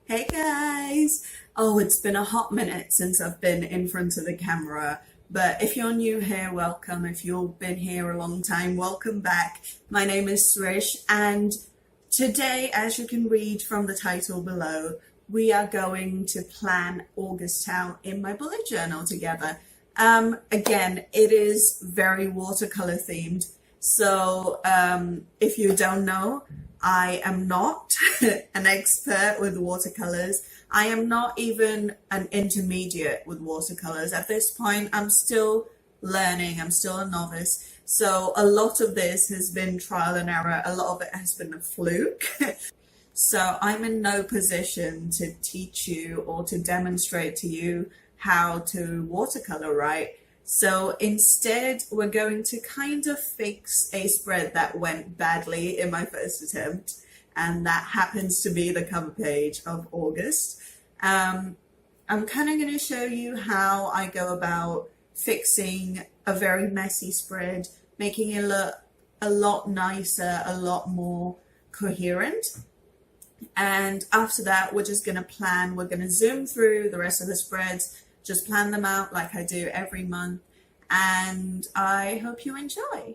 Hey guys! Oh, it's been a hot minute since I've been in front of the camera, but if you're new here, welcome. If you've been here a long time, welcome back. My name is Srish, and today, as you can read from the title below, we are going to plan August out in my bullet journal together. Again, it is very watercolor themed, so if you don't know, I am not an expert with watercolors. I am not even an intermediate with watercolors. At this point, I'm still learning. I'm still a novice. So a lot of this has been trial and error. A lot of it has been a fluke. So I'm in no position to teach you or to demonstrate to you how to watercolor right. So instead, we're going to kind of fix a spread that went badly in my first attempt, and that happens to be the cover page of August. I'm kind of going to show you how I go about fixing a very messy spread, making it look a lot nicer, a lot more coherent. And after that, we're just going to plan. We're going to zoom through the rest of the spreads, just plan them out like I do every month, and I hope you enjoy.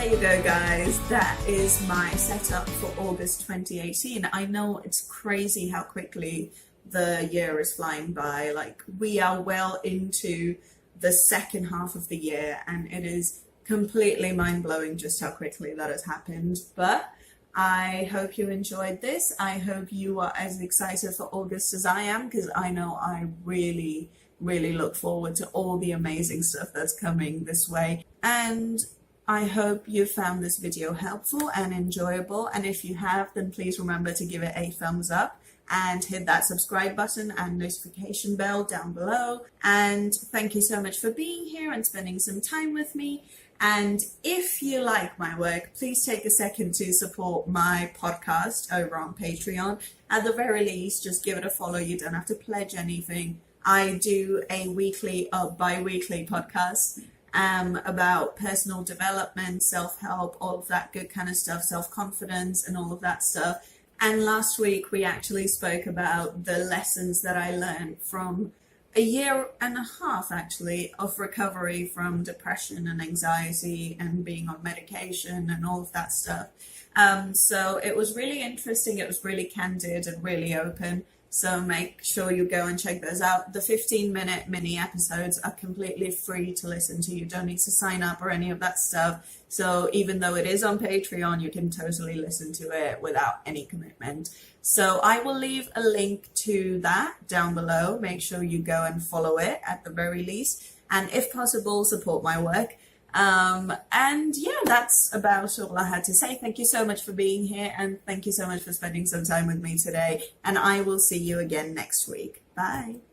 there you go, guys. That is my setup for August 2018. I know it's crazy how quickly the year is flying by. Like, we are well into the second half of the year, and it is completely mind-blowing just how quickly that has happened. But I hope you enjoyed this. I hope you are as excited for August as I am, because I know I really look forward to all the amazing stuff that's coming this way. And I hope you found this video helpful and enjoyable, and if you have, then please remember to give it a thumbs up and hit that subscribe button and notification bell down below. And thank you so much for being here and spending some time with me. And if you like my work, please take a second to support my podcast over on Patreon. At the very least, just give it a follow. You don't have to pledge anything. I do a weekly or bi-weekly podcast about personal development, self-help, all of that good kind of stuff, self-confidence and all of that stuff. And last week we actually spoke about the lessons that I learned from a year and a half actually of recovery from depression and anxiety and being on medication and all of that stuff. So it was really interesting. It was really candid and really open. So make sure you go and check those out. The 15-minute mini episodes are completely free to listen to. You don't need to sign up or any of that stuff. So even though it is on Patreon, you can totally listen to it without any commitment. So I will leave a link to that down below. Make sure you go and follow it at the very least. And if possible, support my work. And yeah, that's about all I had to say. Thank you so much for being here, and thank you so much for spending some time with me today, and I will see you again next week. Bye.